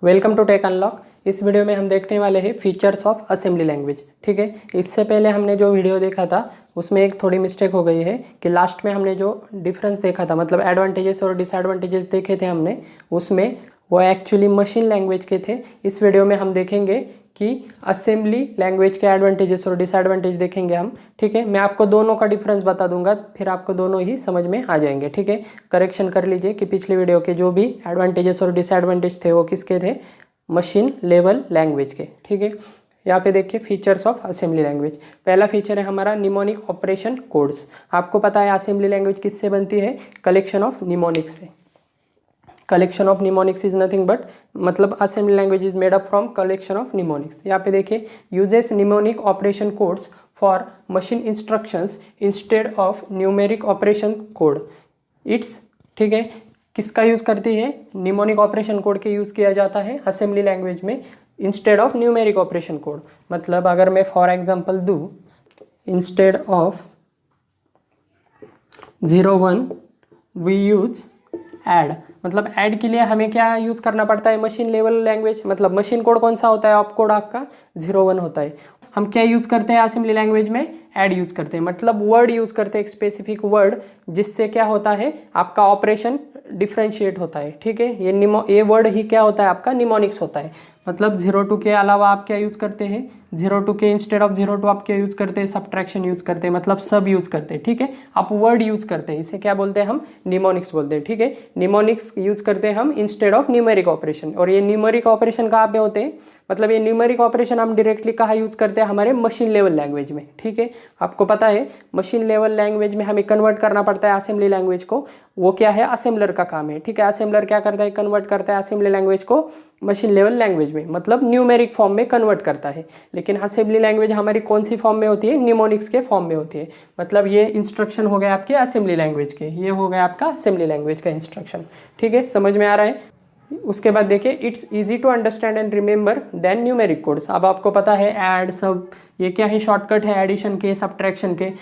Welcome to tech unlock. इस video में हम देखने वाले हैं फीचर्स ऑफ असेंबली लैंग्वेज। ठीक है, इससे पहले हमने जो वीडियो देखा था उसमें एक थोड़ी मिस्टेक हो गई है कि लास्ट में हमने जो डिफरेंस देखा था, मतलब एडवांटेजेस और डिसएडवांटेजेस देखे थे हमने, उसमें वो एक्चुअली मशीन लैंग्वेज के थे। इस वीडियो में हम देखेंगे कि असेंबली लैंग्वेज के एडवांटेजेस और डिसएडवांटेज देखेंगे हम। ठीक है, मैं आपको दोनों का डिफरेंस बता दूंगा, फिर आपको दोनों ही समझ में आ जाएंगे। ठीक है, करेक्शन कर लीजिए कि पिछली वीडियो के जो भी एडवांटेजेस और डिसएडवांटेज थे वो किसके थे, मशीन लेवल लैंग्वेज के। ठीक है, यहाँ पे देखिए फीचर्स ऑफ असेंबली लैंग्वेज। पहला फीचर है हमारा निमोनिक ऑपरेशन कोड्स। आपको पता है असेंबली लैंग्वेज किससे बनती है, कलेक्शन ऑफ निमोनिक्स से। Collection of mnemonics is nothing but, मतलब assembly language is made up from collection of mnemonics. यहाँ पे देखिए uses mnemonic operation codes for machine instructions instead of numeric operation code its. ठीक है, किसका use करती है, निमोनिक ऑपरेशन कोड के यूज़ किया जाता है असेंबली लैंग्वेज में instead of numeric operation code. मतलब अगर मैं फॉर एग्जांपल दूँ, instead of 01 we use add, मतलब ऐड के लिए हमें क्या यूज़ करना पड़ता है, मशीन लेवल लैंग्वेज। मतलब मशीन कोड कौन सा होता है, ऑप कोड आपका 01 होता है। हम क्या यूज़ करते हैं असेंबली लैंग्वेज में, ऐड यूज़ करते हैं, मतलब वर्ड यूज़ करते हैं, एक स्पेसिफिक वर्ड, जिससे क्या होता है आपका ऑपरेशन डिफ्रेंशिएट होता है। ठीक है, ये वर्ड ही क्या होता है आपका, निमोनिक्स होता है। मतलब 02 के अलावा आप क्या यूज़ करते हैं, 02 के इंस्टेड ऑफ 02 आप क्या यूज़ करते हैं, सब्ट्रैक्शन यूज़ करते हैं, मतलब सब यूज़ करते हैं। ठीक है, आप वर्ड यूज़ करते हैं, इसे क्या बोलते हैं हम, निमोनिक्स बोलते हैं। ठीक है, निमोनिक्स यूज़ करते हैं हम इंस्टेड ऑफ न्यूमेरिक ऑपरेशन। और ये न्यूमेरिक ऑपरेशन कहाँ पे होते हैं, मतलब ये न्यूमेरिक ऑपरेशन हम डायरेक्टली कहाँ यूज़ करते हैं, हमारे मशीन लेवल लैंग्वेज में। ठीक है, आपको पता है मशीन लेवल लैंग्वेज में हमें कन्वर्ट करना पड़ता है असेंबली लैंग्वेज को, वो क्या है, असेंबलर का काम है। ठीक है, असेंबलर क्या करता है, कन्वर्ट करता है असेंबली लैंग्वेज को मशीन लेवल लैंग्वेज में, मतलब न्यूमेरिक फॉर्म में कन्वर्ट करता है। लेकिन असेंबली लैंग्वेज हमारी कौन सी फॉर्म में होती है, निमोनिक्स के फॉर्म में होती है। मतलब ये इंस्ट्रक्शन हो गए आपके असेंबली लैंग्वेज के, ये हो गया आपका असेंबली लैंग्वेज का इंस्ट्रक्शन। ठीक है, समझ में आ रहा है। उसके बाद देखिए it's easy to understand and remember then numeric codes. अब आपको पता है ऐड सब, ये क्या है, शॉर्टकट है एडिशन के, सब्ट्रैक्शन के,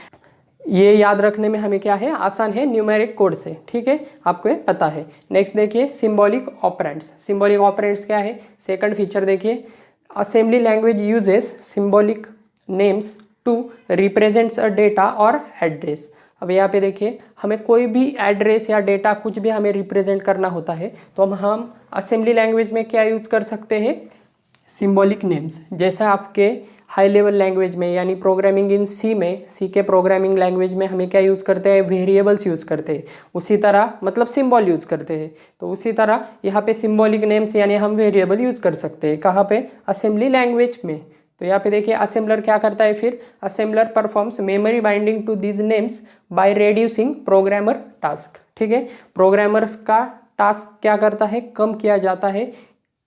ये याद रखने में हमें क्या है, आसान है न्यूमेरिक कोड से। ठीक है, आपको ये पता है। नेक्स्ट देखिए सिंबॉलिक ऑपरेंड्स। सिंबॉलिक ऑपरेंड्स क्या है, सेकंड फीचर देखिए, assembly language uses symbolic names to represents a data और एड्रेस। अब यहाँ पे देखिए हमें कोई भी एड्रेस या डेटा कुछ भी हमें रिप्रेजेंट करना होता है तो हम असेंबली लैंग्वेज में क्या यूज़ कर सकते हैं, सिंबॉलिक नेम्स। जैसा आपके हाई लेवल लैंग्वेज में यानी प्रोग्रामिंग इन सी में, सी के प्रोग्रामिंग लैंग्वेज में हमें क्या यूज़ करते हैं, वेरिएबल्स यूज़ करते हैं, उसी तरह मतलब सिंबल यूज़ करते हैं। तो उसी तरह यहाँ पे सिंबॉलिक नेम्स यानी हम वेरिएबल यूज़ कर सकते हैं, कहाँ पे, असेंबली लैंग्वेज में। तो यहाँ पे देखिए असेंबलर क्या करता है, फिर assembler performs memory binding to these names by reducing programmer task. ठीक है, प्रोग्रामर्स का टास्क क्या करता है, कम किया जाता है।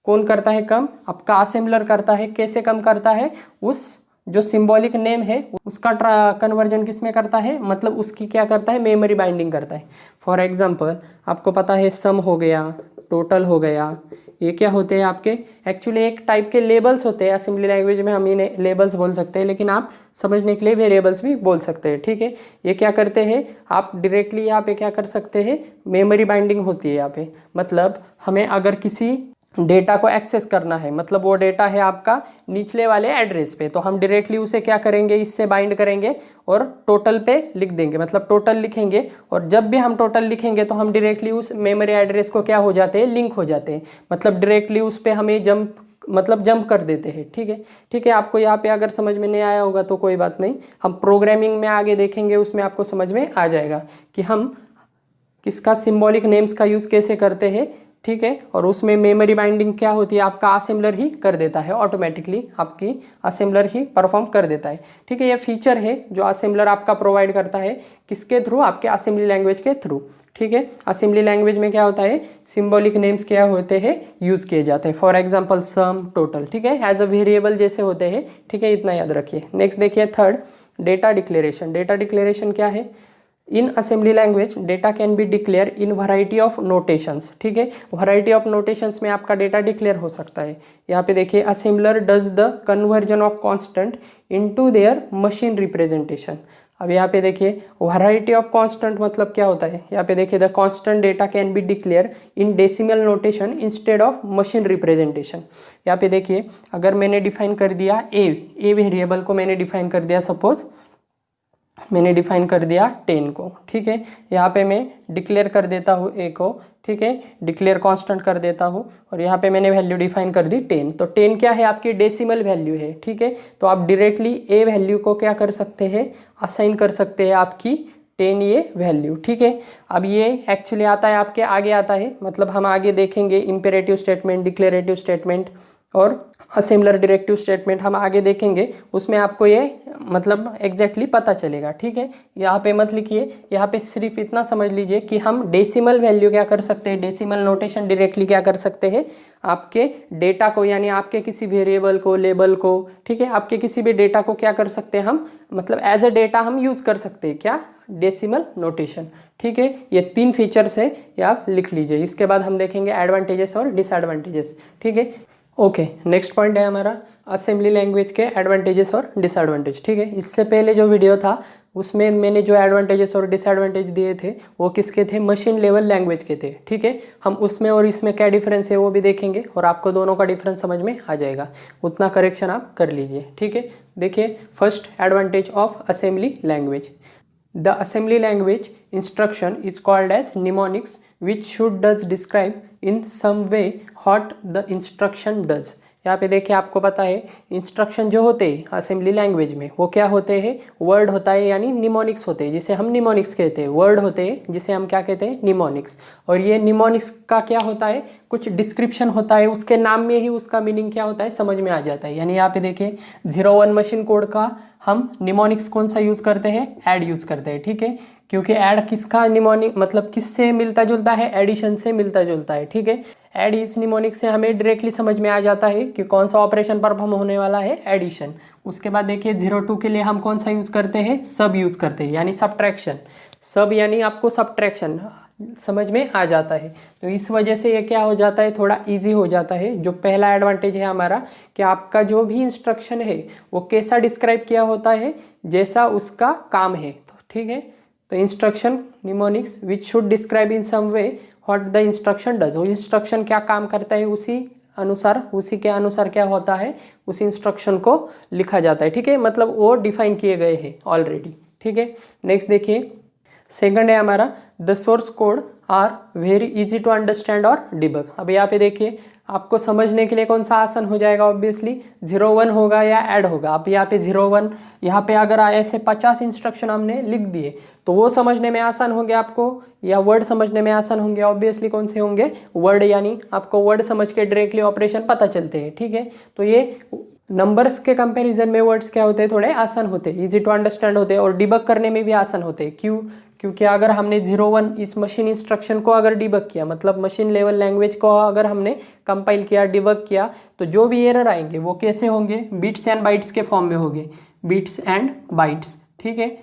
कौन करता है कम, आपका असेंबलर करता है। कैसे कम करता है, उस जो सिंबॉलिक नेम है उसका कन्वर्जन किस में करता है, मतलब उसकी क्या करता है, मेमोरी बाइंडिंग करता है। फॉर एग्जांपल आपको पता है सम हो गया, टोटल हो गया, ये क्या होते हैं आपके, एक्चुअली एक टाइप के लेबल्स होते हैं असेंबली लैंग्वेज में, हम इन्हें लेबल्स बोल सकते हैं, लेकिन आप समझने के लिए वेरिएबल्स भी बोल सकते हैं। ठीक है, ये क्या करते हैं, आप डायरेक्टली यहाँ पे क्या कर सकते हैं, मेमोरी बाइंडिंग होती है यहाँ पे। मतलब हमें अगर किसी डेटा को एक्सेस करना है, मतलब वो डेटा है आपका निचले वाले एड्रेस पे, तो हम डायरेक्टली उसे क्या करेंगे, इससे बाइंड करेंगे और टोटल पे लिख देंगे, मतलब टोटल लिखेंगे। और जब भी हम टोटल लिखेंगे तो हम डायरेक्टली उस मेमोरी एड्रेस को क्या हो जाते हैं, लिंक हो जाते हैं, मतलब डायरेक्टली उस पर हमें जंप कर देते हैं। ठीक है, ठीक है, आपको यहाँ पे अगर समझ में नहीं आया होगा तो कोई बात नहीं, हम प्रोग्रामिंग में आगे देखेंगे, उसमें आपको समझ में आ जाएगा कि हम किसका, सिंबॉलिक नेम्स का यूज़ कैसे करते हैं। ठीक है, और उसमें मेमोरी बाइंडिंग क्या होती है, आपका असेंबलर ही कर देता है, ऑटोमेटिकली आपकी असेंबलर ही परफॉर्म कर देता है। ठीक है, ये फीचर है जो असेंबलर आपका प्रोवाइड करता है, किसके थ्रू, आपके असेंबली लैंग्वेज के थ्रू। ठीक है, असेंबली लैंग्वेज में क्या होता है, सिंबॉलिक नेम्स क्या होते हैं, यूज़ किए जाते हैं। For example sum, total. ठीक है, एज अ वेरिएबल जैसे होते हैं। ठीक है, इतना याद रखिए। नेक्स्ट देखिए third, data declaration. Data declaration क्या है, इन assembly language data can be declare in variety of notations. ठीक है, वैरायटी ऑफ नोटेशंस में आपका डेटा डिक्लेयर हो सकता है। यहाँ पे देखिए assembler does the conversion of constant into their machine representation. अब यहाँ पे देखिए वैरायटी ऑफ कांस्टेंट मतलब क्या होता है, यहाँ पे देखिए the constant data can be declare in decimal notation instead of machine representation. यहाँ पे देखिए अगर मैंने डिफाइन कर दिया ए वेरिएबल को मैंने डिफाइन कर दिया, सपोज मैंने डिफाइन कर दिया 10 को, ठीक है। यहाँ पे मैं डिक्लेयर कर देता हूँ ए को, ठीक है, डिक्लेयर कांस्टेंट कर देता हूँ और यहाँ पे मैंने वैल्यू डिफाइन कर दी 10। तो 10 क्या है, आपकी डेसिमल वैल्यू है, ठीक है। तो आप डायरेक्टली ए वैल्यू को क्या कर सकते हैं, असाइन कर सकते हैं आपकी 10 ये वैल्यू, ठीक है। अब ये एक्चुअली आता है आपके आगे आता है, मतलब हम आगे देखेंगे इम्पेरेटिव स्टेटमेंट, डिक्लेरेटिव स्टेटमेंट और असेम्बलर डायरेक्टिव स्टेटमेंट हम आगे देखेंगे, उसमें आपको ये मतलब एग्जैक्टली पता चलेगा, ठीक है। यहाँ पे मत लिखिए, यहाँ पे सिर्फ इतना समझ लीजिए कि हम डेसिमल वैल्यू क्या कर सकते हैं, डेसिमल नोटेशन डायरेक्टली क्या कर सकते हैं, आपके डेटा को यानी आपके किसी वेरिएबल को, लेबल को, ठीक है, आपके किसी भी डेटा को क्या कर सकते हैं हम, मतलब एज अ डेटा हम यूज कर सकते हैं, क्या, डेसिमल नोटेशन, ठीक है। ये 3 फीचर्स है, ये आप लिख लीजिए। इसके बाद हम देखेंगे एडवांटेजेस और डिसएडवांटेजेस, ठीक है। ओके, नेक्स्ट पॉइंट है हमारा असेंबली लैंग्वेज के एडवांटेजेस और डिसएडवांटेज, ठीक है। इससे पहले जो वीडियो था उसमें मैंने जो एडवांटेजेस और डिसएडवांटेज दिए थे वो किसके थे, मशीन लेवल लैंग्वेज के थे, ठीक है। हम उसमें और इसमें क्या डिफरेंस है वो भी देखेंगे और आपको दोनों का डिफरेंस समझ में आ जाएगा, उतना करेक्शन आप कर लीजिए, ठीक है। देखिए first advantage of assembly language, the assembly language instruction is called as mnemonics which should does describe in some way what the instruction does। यहाँ पे देखिए आपको पता है इंस्ट्रक्शन जो होते हैं असेंबली लैंग्वेज में वो क्या होते हैं, वर्ड होता है यानी निमोनिक्स होते हैं जिसे हम निमोनिक्स कहते हैं, वर्ड होते हैं जिसे हम क्या कहते हैं, निमोनिक्स। और ये निमोनिक्स का क्या होता है, कुछ डिस्क्रिप्शन होता है, उसके नाम में ही उसका मीनिंग क्या होता है समझ में आ जाता है। यानी यहाँ पे देखिए 01 मशीन कोड का हम निमोनिक्स कौन सा यूज़ करते हैं, ऐड यूज़ करते हैं, ठीक है। क्योंकि ऐड किसका निमोनिक मतलब किससे मिलता जुलता है, एडिशन से मिलता जुलता है, ठीक है। ऐड इस निमोनिक से हमें डायरेक्टली समझ में आ जाता है कि कौन सा ऑपरेशन परफॉर्म होने वाला है, एडिशन। उसके बाद देखिए 02 के लिए हम कौन सा यूज़ करते हैं, सब यूज़ करते हैं यानी सब्ट्रैक्शन, सब यानी आपको सब्ट्रैक्शन समझ में आ जाता है। तो इस वजह से ये क्या हो जाता है, थोड़ा इजी हो जाता है। जो पहला एडवांटेज है हमारा कि आपका जो भी इंस्ट्रक्शन है वो कैसा डिस्क्राइब किया होता है, जैसा उसका काम है, तो ठीक है। तो instruction mnemonics which should describe in some way what the instruction does, वो इंस्ट्रक्शन क्या काम करता है उसी अनुसार, उसी के अनुसार क्या होता है, उस इंस्ट्रक्शन को लिखा जाता है, ठीक है। मतलब वो डिफाइन किए गए हैं ऑलरेडी, ठीक है। नेक्स्ट देखिए सेकंड है हमारा the source code are very easy to understand और डिबग। अब यहाँ पे देखिए आपको समझने के लिए कौन सा आसान हो जाएगा, ऑब्वियसली 01 होगा या ऐड होगा। अब यहाँ पे 01, यहाँ पे अगर ऐसे 50 इंस्ट्रक्शन हमने लिख दिए तो वो समझने में आसान होंगे आपको, या वर्ड समझने में आसान होंगे, ऑब्वियसली कौन से होंगे, वर्ड, यानी आपको वर्ड समझ के डायरेक्टली ऑपरेशन पता चलते हैं, ठीक है। तो ये नंबर्स के कंपैरिजन में वर्ड्स क्या होते हैं, थोड़े आसान होते हैं, इजी टू अंडरस्टैंड होते हैं और डिबग करने में भी आसान होते हैं। क्यों, क्योंकि अगर हमने 01 इस मशीन इंस्ट्रक्शन को अगर डिबग किया, मतलब मशीन लेवल लैंग्वेज को अगर हमने कंपाइल किया, डिबग किया, तो जो भी एरर आएंगे वो कैसे होंगे, बिट्स एंड बाइट्स के फॉर्म में होंगे, बिट्स एंड बाइट्स, ठीक है।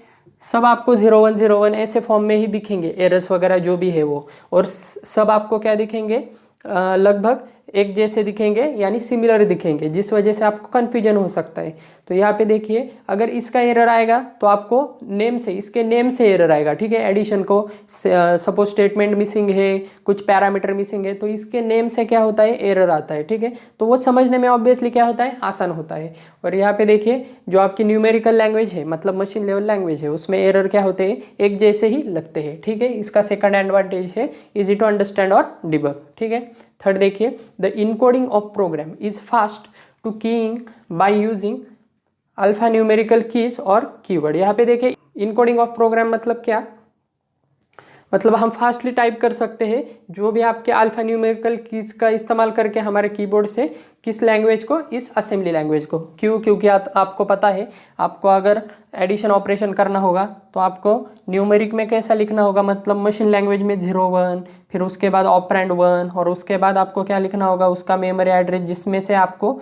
सब आपको 0101 ऐसे फॉर्म में ही दिखेंगे, एरर्स वगैरह जो भी है वो, और सब आपको क्या दिखेंगे, लगभग एक जैसे दिखेंगे यानी सिमिलर दिखेंगे, जिस वजह से आपको कन्फ्यूजन हो सकता है। तो यहाँ पे देखिए अगर इसका एरर आएगा तो आपको नेम से, इसके नेम से एरर आएगा, ठीक है। एडिशन को सपोज स्टेटमेंट मिसिंग है, कुछ पैरामीटर मिसिंग है, तो इसके नेम से क्या होता है, एरर आता है, ठीक है। तो वो समझने में ऑब्वियसली क्या होता है, आसान होता है। और यहाँ पे देखिए जो आपकी न्यूमेरिकल लैंग्वेज है, मतलब मशीन लेवल लैंग्वेज है, उसमें एरर क्या होते हैं, एक जैसे ही लगते हैं, ठीक है। इसका सेकंड एडवांटेज है इजी टू अंडरस्टैंड और डिबग, ठीक है। थर्ड देखिए the encoding of program is fast to keying by using alpha numerical keys और कीवर्ड। यहाँ पे देखिए इनकोडिंग ऑफ प्रोग्राम मतलब क्या, मतलब हम फास्टली टाइप कर सकते हैं जो भी आपके अल्फा न्यूमेरिकल कीज का इस्तेमाल करके हमारे कीबोर्ड से, किस लैंग्वेज को, इस असेंबली लैंग्वेज को। क्यों, क्योंकि आपको पता है आपको अगर एडिशन ऑपरेशन करना होगा तो आपको न्यूमेरिक में कैसा लिखना होगा, मतलब मशीन लैंग्वेज में 01, फिर उसके बाद ऑपरेंड 1 और उसके बाद आपको क्या लिखना होगा, उसका मेमोरी एड्रेस जिसमें से आपको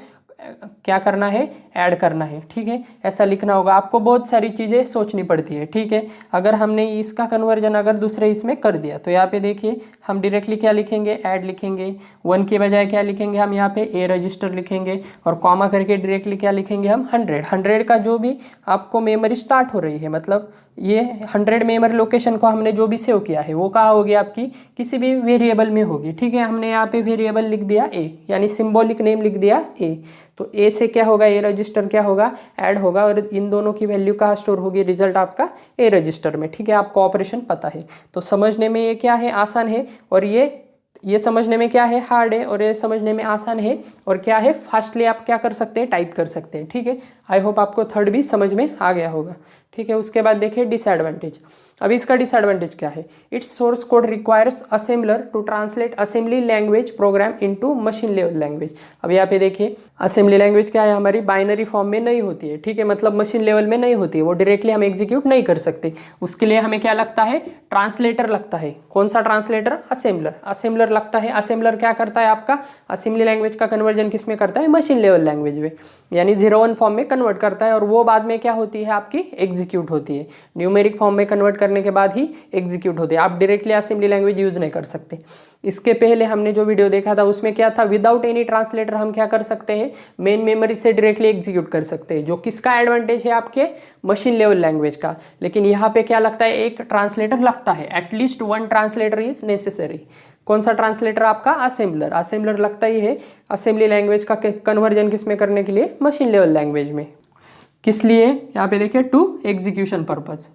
क्या करना है, ऐड करना है, ठीक है, ऐसा लिखना होगा। आपको बहुत सारी चीज़ें सोचनी पड़ती है, ठीक है। अगर हमने इसका कन्वर्जन अगर दूसरे इसमें कर दिया तो यहाँ पे देखिए हम डायरेक्टली क्या लिखेंगे, ऐड लिखेंगे, 1 के बजाय क्या लिखेंगे हम यहाँ पे ए रजिस्टर लिखेंगे, और कॉमा करके डायरेक्टली क्या लिखेंगे हम 100 का जो भी आपको मेमोरी स्टार्ट हो रही है, मतलब ये 100 मेमोरी लोकेशन को हमने जो भी सेव किया है वो कहाँ होगी, आपकी किसी भी वेरिएबल में होगी, ठीक है। हमने यहाँ पे वेरिएबल लिख दिया ए, यानी सिंबॉलिक नेम लिख दिया ए, तो ए से क्या होगा, ए रजिस्टर क्या होगा, ऐड होगा, और इन दोनों की वैल्यू कहाँ स्टोर होगी, रिजल्ट आपका ए रजिस्टर में, ठीक है। आपको ऑपरेशन पता है, तो समझने में ये क्या है, आसान है, और ये समझने में क्या है, हार्ड है, और ये समझने में आसान है, और क्या है, फास्टली आप क्या कर सकते हैं, टाइप कर सकते हैं, ठीक है। आई होप आपको थर्ड भी समझ में आ गया होगा, ठीक है। उसके बाद देखिए डिसएडवांटेज। अभी इसका डिसएडवांटेज क्या है, its source code requires assembler to translate assembly language program into machine level language. अब यहाँ पे देखिए असेंबली लैंग्वेज क्या है, हमारी बाइनरी फॉर्म में नहीं होती है, ठीक है, मतलब मशीन लेवल में नहीं होती है, वो डायरेक्टली हम एग्जीक्यूट नहीं कर सकते। उसके लिए हमें क्या लगता है, ट्रांसलेटर लगता है। कौन सा ट्रांसलेटर, असेंबलर लगता है। असेंबलर क्या करता है, आपका असेंबली लैंग्वेज का कन्वर्जन किस में करता है, मशीन लेवल लैंग्वेज में, यानी 0-1 फॉर्म में कन्वर्ट करता है, और वो बाद में क्या होती है, आपकी एग्जीक्यूट होती है। न्यूमेरिक फॉर्म में कन्वर्ट करने के बाद ही एग्जीक्यूट होती है। आप डायरेक्टली असेंबली लैंग्वेज यूज नहीं कर सकते। इसके पहले हमने जो वीडियो देखा था उसमें क्या था, विदाउट एनी ट्रांसलेटर हम क्या कर सकते हैं, मेन मेमोरी से डायरेक्टली एग्जीक्यूट कर सकते हैं, जो किसका एडवांटेज है, आपके मशीन लेवल लैंग्वेज का। लेकिन यहाँ पे क्या लगता है, एक ट्रांसलेटर लगता है, एटलीस्ट 1 ट्रांसलेटर इज नेसेसरी। कौन सा ट्रांसलेटर, आपका असेंबलर लगता ही है असेंबली लैंग्वेज का कन्वर्जन किस में करने के लिए, मशीन लेवल लैंग्वेज में। किस लिए, यहाँ पे देखिए to execution purpose,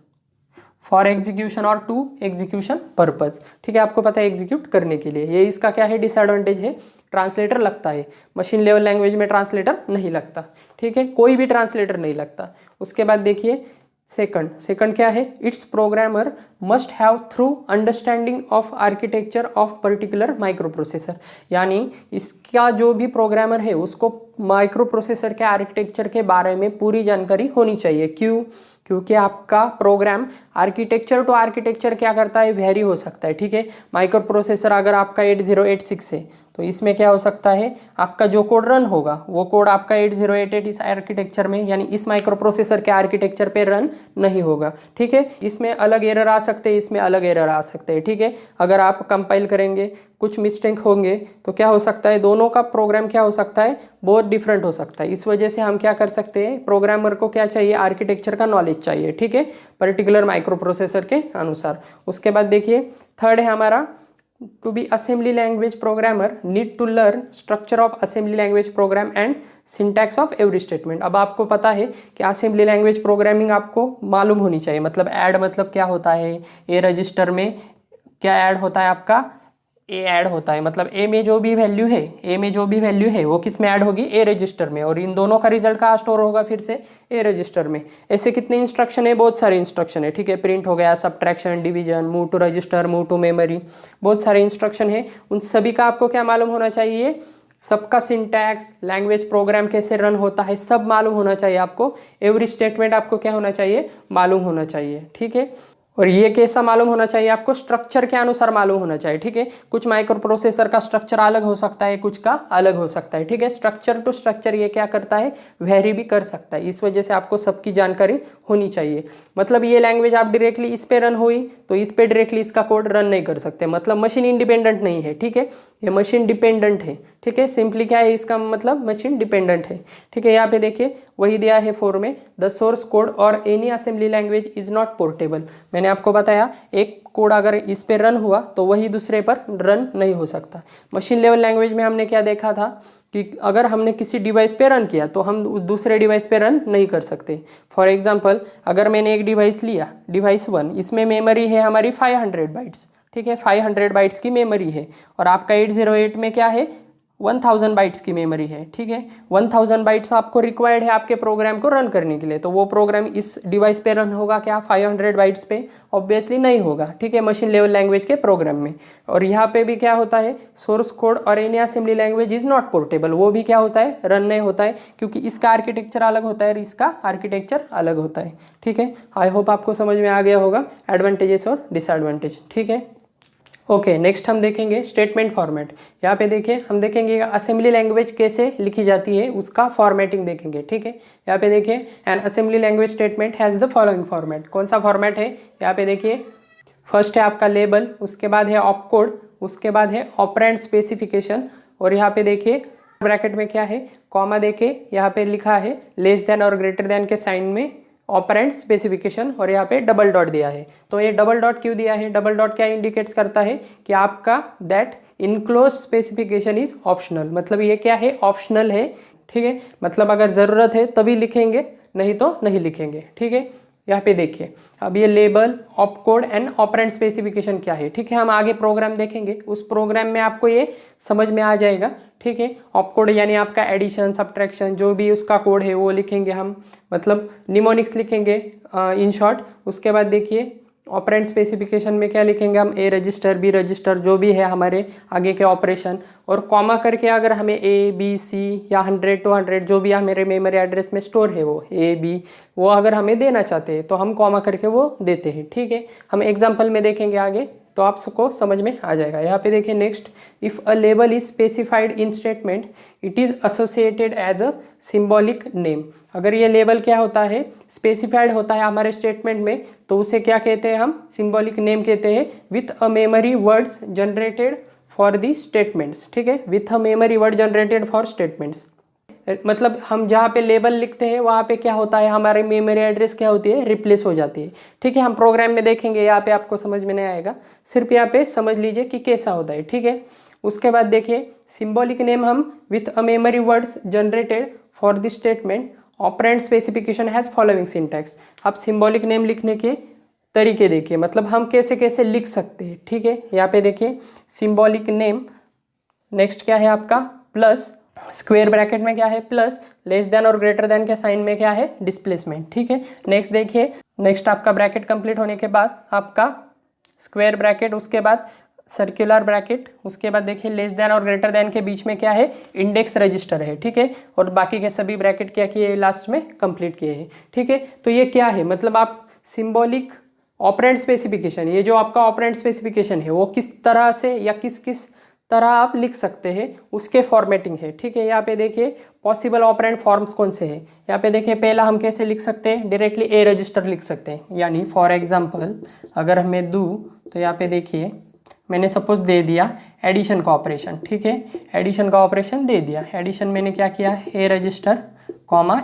for execution और टू एग्जीक्यूशन पर्पज, ठीक है। आपको पता है एग्जीक्यूट करने के लिए, ये इसका क्या है, डिसएडवांटेज है, ट्रांसलेटर लगता है। मशीन लेवल लैंग्वेज में ट्रांसलेटर नहीं लगता, ठीक है, कोई भी ट्रांसलेटर नहीं लगता। उसके बाद देखिए सेकंड क्या है, it's programmer must have through understanding of architecture of particular micro processor, यानी इसका जो भी प्रोग्रामर है उसको माइक्रो प्रोसेसर के आर्किटेक्चर के बारे में पूरी जानकारी होनी चाहिए। क्यों, क्योंकि आपका प्रोग्राम आर्किटेक्चर टू आर्किटेक्चर क्या करता है, वेरी हो सकता है, ठीक है। माइक्रो प्रोसेसर अगर आपका 8086 है तो इसमें क्या हो सकता है, आपका जो कोड रन होगा वो कोड आपका 8088 इस आर्किटेक्चर में, यानी इस माइक्रो प्रोसेसर के आर्किटेक्चर पे रन नहीं होगा, ठीक है। इसमें अलग एरर आ सकते हैं, इसमें अलग एरर आ सकते हैं, ठीक है। अगर आप कंपाइल करेंगे कुछ मिस्टेक होंगे तो क्या हो सकता है, दोनों का प्रोग्राम क्या हो सकता है, बहुत डिफरेंट हो सकता है। इस वजह से हम क्या कर सकते हैं, प्रोग्रामर को क्या चाहिए, आर्किटेक्चर का नॉलेज चाहिए, ठीक है, पर्टिकुलर माइक्रो प्रोसेसर के अनुसार। उसके बाद देखिए थर्ड है हमारा, to be assembly language programmer need to learn structure of assembly language program and syntax of every statement. अब आपको पता है कि असेंबली लैंग्वेज प्रोग्रामिंग आपको मालूम होनी चाहिए, मतलब ऐड मतलब क्या होता है, ए रजिस्टर में क्या ऐड होता है, आपका ए ऐड होता है, मतलब ए में जो भी वैल्यू है वो किस में ऐड होगी, ए रजिस्टर में, और इन दोनों का रिजल्ट कहाँ स्टोर होगा, फिर से ए रजिस्टर में। ऐसे कितने इंस्ट्रक्शन है, बहुत सारे इंस्ट्रक्शन है, ठीक है। प्रिंट हो गया, subtraction, division, move to register, move to memory, बहुत सारे इंस्ट्रक्शन है। उन सभी का आपको क्या मालूम होना चाहिए, सबका सिंटैक्स, लैंग्वेज प्रोग्राम कैसे रन होता है, सब मालूम होना चाहिए आपको। एवरी स्टेटमेंट आपको क्या होना चाहिए, मालूम होना चाहिए, ठीक है। और ये कैसा मालूम होना चाहिए आपको, स्ट्रक्चर के अनुसार मालूम होना चाहिए, ठीक है। कुछ माइक्रो प्रोसेसर का स्ट्रक्चर अलग हो सकता है, कुछ का अलग हो सकता है, ठीक है। स्ट्रक्चर टू स्ट्रक्चर ये क्या करता है, वेरी भी कर सकता है। इस वजह से आपको सबकी जानकारी होनी चाहिए। मतलब ये लैंग्वेज आप डायरेक्टली इस पे रन हुई तो इस पे डायरेक्टली इसका कोड रन नहीं कर सकते, मतलब मशीन इंडिपेंडेंट नहीं है, ठीक है, ये मशीन डिपेंडेंट है, ठीक है। सिंपली क्या है इसका मतलब, मशीन डिपेंडेंट है, ठीक है। यहाँ पे देखिए वही दिया है 4 में, द सोर्स कोड और any assembly language is not portable. मैंने आपको बताया एक कोड अगर इस पे रन हुआ तो वही दूसरे पर रन नहीं हो सकता। मशीन लेवल लैंग्वेज में हमने क्या देखा था कि अगर हमने किसी डिवाइस पे रन किया तो हम उस दूसरे डिवाइस पे रन नहीं कर सकते। फॉर एग्जांपल अगर मैंने एक डिवाइस लिया, डिवाइस 1, इसमें मेमोरी है हमारी 500 बाइट्स, ठीक है, 500 बाइट्स की मेमोरी है, और आपका 808 में क्या है, 1000 बाइट्स की मेमोरी है, ठीक है। 1000 बाइट्स आपको रिक्वायर्ड है आपके प्रोग्राम को रन करने के लिए, तो वो प्रोग्राम इस डिवाइस पे रन होगा क्या, 500 बाइट्स पे, ऑब्वियसली नहीं होगा, ठीक है, मशीन लेवल लैंग्वेज के प्रोग्राम में। और यहाँ पे भी क्या होता है, सोर्स कोड और any assembly language is not portable, वो भी क्या होता है, रन नहीं होता है, क्योंकि इसका आर्किटेक्चर अलग होता है और इसका आर्किटेक्चर अलग होता है, ठीक है। आई होप आपको समझ में आ गया होगा एडवांटेजेस और डिसएडवांटेज, ठीक है। ओके, नेक्स्ट हम देखेंगे स्टेटमेंट फॉर्मेट। यहाँ पे देखिए हम देखेंगे असेंबली लैंग्वेज कैसे लिखी जाती है उसका फॉर्मेटिंग देखेंगे। ठीक है, यहाँ पे देखिए N assembly language statement has the following format. कौन सा फॉर्मेट है, यहाँ पे देखिए फर्स्ट है आपका लेबल, उसके बाद है ऑपकोड, उसके बाद है ऑपरेंड स्पेसिफिकेशन, और यहाँ पे देखिए ब्रैकेट में क्या है, कॉमा देके यहाँ पे लिखा है लेस देन और ग्रेटर देन के साइन में ऑपरेंड स्पेसिफिकेशन, और यहाँ पे डबल डॉट दिया है। तो ये डबल डॉट क्यों दिया है, डबल डॉट क्या इंडिकेट्स करता है कि आपका that enclose specification is optional, मतलब ये क्या है, ऑप्शनल है। ठीक है, मतलब अगर ज़रूरत है तभी लिखेंगे, नहीं तो नहीं लिखेंगे। ठीक है, यहाँ पे देखिए अब ये label, opcode and operand specification क्या है। ठीक है, हम आगे प्रोग्राम देखेंगे, उस प्रोग्राम में आपको ये समझ में आ जाएगा। ठीक है, ऑपकोड यानी आपका एडिशन सब्ट्रैक्शन जो भी उसका कोड है वो लिखेंगे हम, मतलब निमोनिक्स लिखेंगे इन शॉर्ट। उसके बाद देखिए ऑपरेंड स्पेसिफिकेशन में क्या लिखेंगे हम, ए रजिस्टर, बी रजिस्टर, जो भी है हमारे आगे के ऑपरेशन, और कॉमा करके अगर हमें ए बी सी या 100 to 100 जो भी हमारे मेमोरी एड्रेस में स्टोर है वो ए बी, वो अगर हमें देना चाहते हैं तो हम कॉमा करके वो देते हैं। ठीक है, हम एग्जाम्पल में देखेंगे आगे तो आप सबको समझ में आ जाएगा। यहाँ पे देखिए next, if a label is specified in statement it is associated as a symbolic name. अगर ये लेबल क्या होता है, स्पेसिफाइड होता है हमारे स्टेटमेंट में, तो उसे क्या कहते हैं हम, सिंबॉलिक नेम कहते हैं, with a memory words generated for the statements. ठीक है, with a memory word generated for statements, मतलब हम जहाँ पे लेबल लिखते हैं वहाँ पे क्या होता है, हमारी मेमोरी एड्रेस क्या होती है, रिप्लेस हो जाती है। ठीक है, हम प्रोग्राम में देखेंगे, यहाँ पे आपको समझ में नहीं आएगा, सिर्फ यहाँ पे समझ लीजिए कि कैसा होता है। ठीक है, उसके बाद देखिए सिंबॉलिक नेम हम with a memory words generated for the statement operand specification has following syntax. आप सिंबॉलिक नेम लिखने के तरीके देखिए, मतलब हम कैसे कैसे लिख सकते हैं। ठीक है, यहाँ पे देखिए सिंबॉलिक नेम, नेक्स्ट क्या है आपका प्लस, स्क्वायर ब्रैकेट में क्या है प्लस, लेस देन और ग्रेटर देन के साइन में क्या है, डिस्प्लेसमेंट। ठीक है, नेक्स्ट देखिए, नेक्स्ट आपका ब्रैकेट कंप्लीट होने के बाद आपका स्क्वायर ब्रैकेट, उसके बाद सर्कुलर ब्रैकेट, उसके बाद देखिए लेस देन और ग्रेटर देन के बीच में क्या है, इंडेक्स रजिस्टर है। ठीक है, और बाकी के सभी ब्रैकेट क्या किए लास्ट में कंप्लीट किए हैं। ठीक है, तो ये क्या है, मतलब आप सिंबॉलिक ऑपरेंड स्पेसिफिकेशन, ये जो आपका ऑपरेंड स्पेसिफिकेशन है वो किस तरह से या किस किस तरह आप लिख सकते हैं उसके फॉर्मेटिंग है। ठीक है, यहाँ पे देखिए पॉसिबल ऑपरेंड फॉर्म्स कौन से हैं, यहाँ पे देखिए पहला हम कैसे लिख सकते हैं, डायरेक्टली ए रजिस्टर लिख सकते हैं, यानी फॉर एग्जांपल अगर हमें दूँ तो यहाँ पे देखिए मैंने सपोज दे दिया एडिशन का ऑपरेशन। ठीक है, एडिशन का ऑपरेशन दे दिया, एडिशन मैंने क्या किया, ए रजिस्टर कॉमा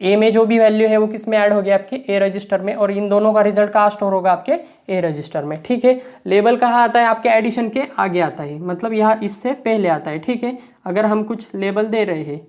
ए में जो भी वैल्यू है वो किस में ऐड हो गया, आपके ए रजिस्टर में, और इन दोनों का रिजल्ट कहाँ स्टोर होगा, आपके ए रजिस्टर में। ठीक है, लेबल कहाँ आता है, आपके एडिशन के आगे आता है, मतलब यहाँ इससे पहले आता है। ठीक है, अगर हम कुछ लेबल दे रहे हैं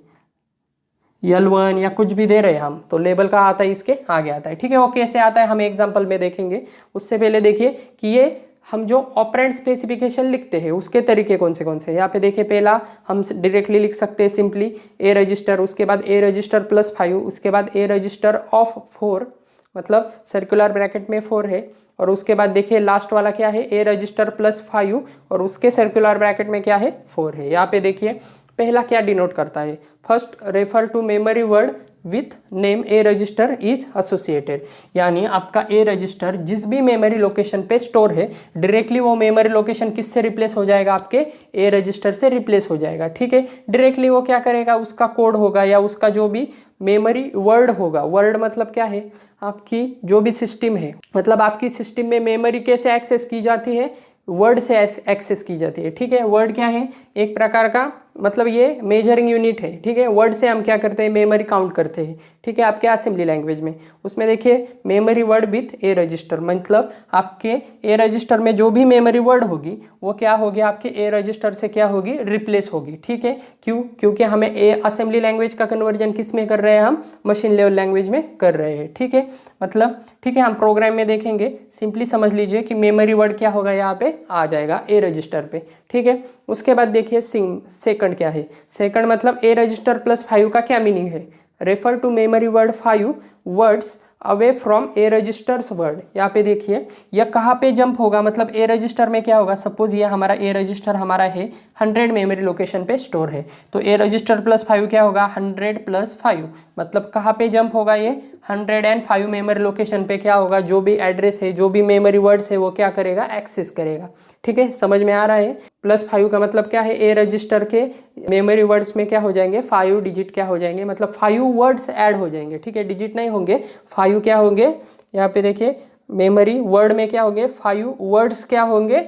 L1 या कुछ भी दे रहे हैं हम, तो लेबल कहाँ आता है, इसके आगे आता है। ठीक है, वो कैसे आता है हम एग्जाम्पल में देखेंगे। उससे पहले देखिए कि ये हम जो ऑपरेंड स्पेसिफिकेशन लिखते हैं उसके तरीके कौन से यहाँ पे देखिए, पहला हम डायरेक्टली लिख सकते हैं सिंपली ए रजिस्टर, उसके बाद ए रजिस्टर प्लस 5, उसके बाद ए रजिस्टर ऑफ 4, मतलब सर्कुलर ब्रैकेट में 4 है, और उसके बाद देखिए लास्ट वाला क्या है, ए रजिस्टर प्लस 5 और उसके सर्कुलर ब्रैकेट में क्या है, 4 है। यहाँ पे देखिए पहला क्या डिनोट करता है, first refer to memory word with name A register is associated, यानी आपका ए रजिस्टर जिस भी मेमोरी लोकेशन पे स्टोर है डायरेक्टली वो मेमोरी लोकेशन किससे रिप्लेस हो जाएगा, आपके ए रजिस्टर से रिप्लेस हो जाएगा। ठीक है, डायरेक्टली वो क्या करेगा, उसका कोड होगा या उसका जो भी मेमोरी वर्ड होगा, वर्ड मतलब क्या है, आपकी जो भी सिस्टम है, मतलब आपकी सिस्टम में मेमोरी कैसे एक्सेस की जाती है, वर्ड से एक्सेस की जाती है। ठीक है, वर्ड क्या है, एक प्रकार का मतलब ये मेजरिंग यूनिट है। ठीक है, वर्ड से हम क्या करते हैं, मेमोरी काउंट करते हैं। ठीक है, आपके असेंबली लैंग्वेज में उसमें देखिए memory word with A register, मतलब आपके ए रजिस्टर में जो भी मेमोरी वर्ड होगी वो क्या होगी, आपके ए रजिस्टर से क्या होगी, रिप्लेस होगी। ठीक है, क्यों, क्योंकि हमें ए असेंबली लैंग्वेज का कन्वर्जन किस में कर रहे हैं, हम मशीन लेवल लैंग्वेज में कर रहे हैं। ठीक है, मतलब ठीक है, हम प्रोग्राम में देखेंगे, सिंपली समझ लीजिए कि मेमोरी वर्ड क्या होगा, यहाँ पे आ जाएगा ए रजिस्टर पे। ठीक है, उसके बाद देखिए सेकंड क्या है, सेकंड मतलब ए रजिस्टर प्लस 5 का क्या मीनिंग है, refer to memory word 5 words away from A registers word. यहाँ पे देखिए यह कहाँ पे जंप होगा, मतलब ए रजिस्टर में क्या होगा, सपोज ये हमारा ए रजिस्टर हमारा है 100 मेमोरी लोकेशन पे स्टोर है, तो ए रजिस्टर प्लस 5 क्या होगा, 100 + 5, मतलब कहाँ पे जंप होगा, ये 105 मेमोरी लोकेशन पे क्या होगा, जो भी एड्रेस है, जो भी मेमोरी वर्ड्स है वो क्या करेगा, एक्सेस करेगा। ठीक है, समझ में आ रहा है। +5 का मतलब क्या है, ए रजिस्टर के मेमोरी वर्ड्स में क्या हो जाएंगे, 5 डिजिट क्या हो जाएंगे, मतलब 5 वर्ड्स ऐड हो जाएंगे। ठीक है, डिजिट नहीं होंगे, 5 क्या होंगे, यहाँ पे देखिए मेमोरी वर्ड में क्या होंगे, 5 वर्ड्स क्या होंगे,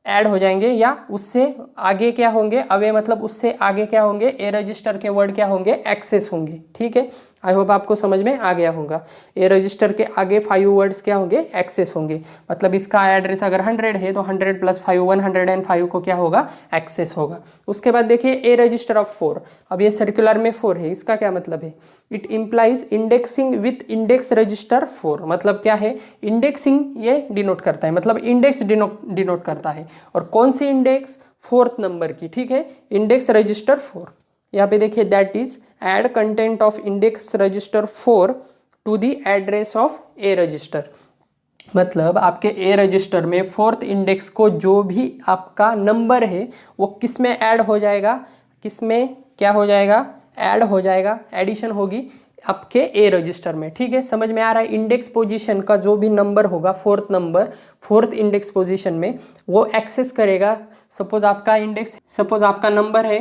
ऐड हो जाएंगे, या उससे आगे क्या होंगे, अवे मतलब उससे आगे क्या होंगे, ए रजिस्टर के वर्ड क्या होंगे, एक्सेस होंगे। ठीक है, आई होप आपको समझ में आ गया होगा। ए रजिस्टर के आगे 5 वर्ड्स क्या होंगे, एक्सेस होंगे। मतलब इसका एड्रेस अगर 100 है तो 100 + 5 105 को क्या होगा, एक्सेस होगा। उसके बाद देखिए ए रजिस्टर ऑफ 4, अब ये सर्कुलर में 4 है, इसका क्या मतलब है, it implies indexing with index register 4। मतलब क्या है, इंडेक्सिंग ये डिनोट करता है, मतलब इंडेक्स डिनोट करता है। और कौन सी इंडेक्स, 4th नंबर की। ठीक है, इंडेक्स रजिस्टर 4, यहाँ पे देखिए that is add content of index register 4 to the address of A register. मतलब आपके ए रजिस्टर में 4th इंडेक्स को जो भी आपका नंबर है वो किस में ऐड हो जाएगा, किस में क्या हो जाएगा, ऐड हो जाएगा, एडिशन होगी आपके ए रजिस्टर में। ठीक है, समझ में आ रहा है। इंडेक्स पोजीशन का जो भी नंबर होगा, 4th number, 4th index position में वो एक्सेस करेगा। सपोज आपका नंबर है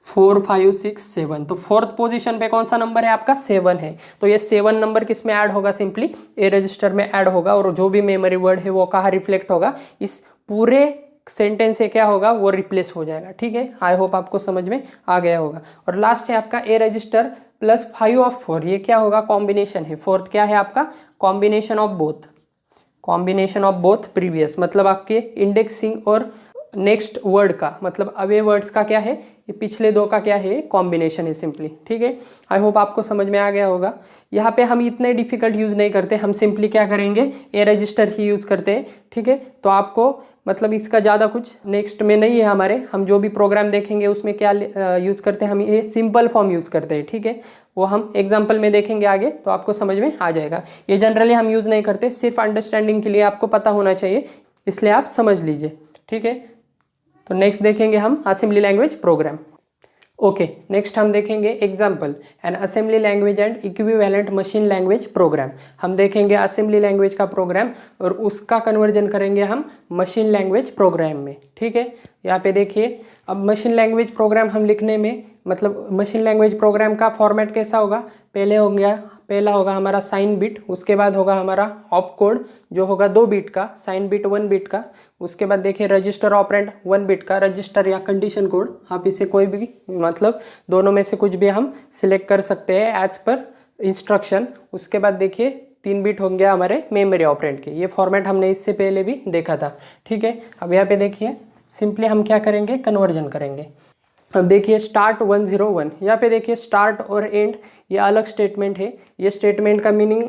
4 5 6 7, तो 4th पोजीशन पे कौन सा नंबर है आपका, 7 है, तो ये 7 नंबर किस में ऐड होगा, सिंपली ए रजिस्टर में ऐड होगा। और जो भी मेमोरी वर्ड है वो कहाँ रिफ्लेक्ट होगा, इस पूरे सेंटेंस से क्या होगा, वो रिप्लेस हो जाएगा। ठीक है, आई होप आपको समझ में आ गया होगा। और लास्ट है आपका ए रजिस्टर +5 ऑफ 4, ये क्या होगा, कॉम्बिनेशन है। 4th क्या है आपका, कॉम्बिनेशन ऑफ बोथ प्रीवियस, मतलब आपके इंडेक्सिंग और नेक्स्ट वर्ड का, मतलब अवे वर्ड्स का क्या है, ये पिछले दो का क्या है, कॉम्बिनेशन है सिंपली। ठीक है, आई होप आपको समझ में आ गया होगा। यहाँ पे हम इतने डिफिकल्ट यूज़ नहीं करते, हम सिंपली क्या करेंगे, ए रजिस्टर ही यूज़ करते हैं। ठीक है, तो आपको मतलब इसका ज़्यादा कुछ नेक्स्ट में नहीं है हमारे, हम जो भी प्रोग्राम देखेंगे उसमें क्या यूज़ करते हैं, हम ये सिंपल फॉर्म यूज़ करते हैं। ठीक है, वो हम एग्जाम्पल में देखेंगे आगे, तो आपको समझ में आ जाएगा। ये जनरली हम यूज़ नहीं करते, सिर्फ अंडरस्टैंडिंग के लिए आपको पता होना चाहिए, इसलिए आप समझ लीजिए। ठीक है, तो नेक्स्ट देखेंगे हम assembly language programme. Okay, next हम देखेंगे example N assembly language and equivalent machine language program. हम देखेंगे असेंबली लैंग्वेज का प्रोग्राम और उसका कन्वर्जन करेंगे हम मशीन लैंग्वेज प्रोग्राम में। ठीक है, यहाँ पे देखिए, अब मशीन लैंग्वेज प्रोग्राम हम लिखने में, मतलब मशीन लैंग्वेज प्रोग्राम का फॉर्मेट कैसा होगा, पहला होगा हमारा साइन बिट, उसके बाद होगा हमारा ऑप कोड जो होगा 2 बिट का, साइन बिट 1 बिट का। उसके बाद देखिए रजिस्टर ऑपरेंड 1 बिट का, रजिस्टर या कंडीशन कोड, आप इसे कोई भी, मतलब दोनों में से कुछ भी हम सिलेक्ट कर सकते हैं एज पर इंस्ट्रक्शन। उसके बाद देखिए 3 बिट होंगे हमारे मेमोरी ऑपरेंड के। ये फॉर्मेट हमने इससे पहले भी देखा था। ठीक है, अब यहाँ पे देखिए सिंपली हम क्या करेंगे, कन्वर्जन करेंगे। अब देखिए स्टार्ट 101, यहाँ पे देखिए स्टार्ट और एंड ये अलग स्टेटमेंट है। ये स्टेटमेंट का मीनिंग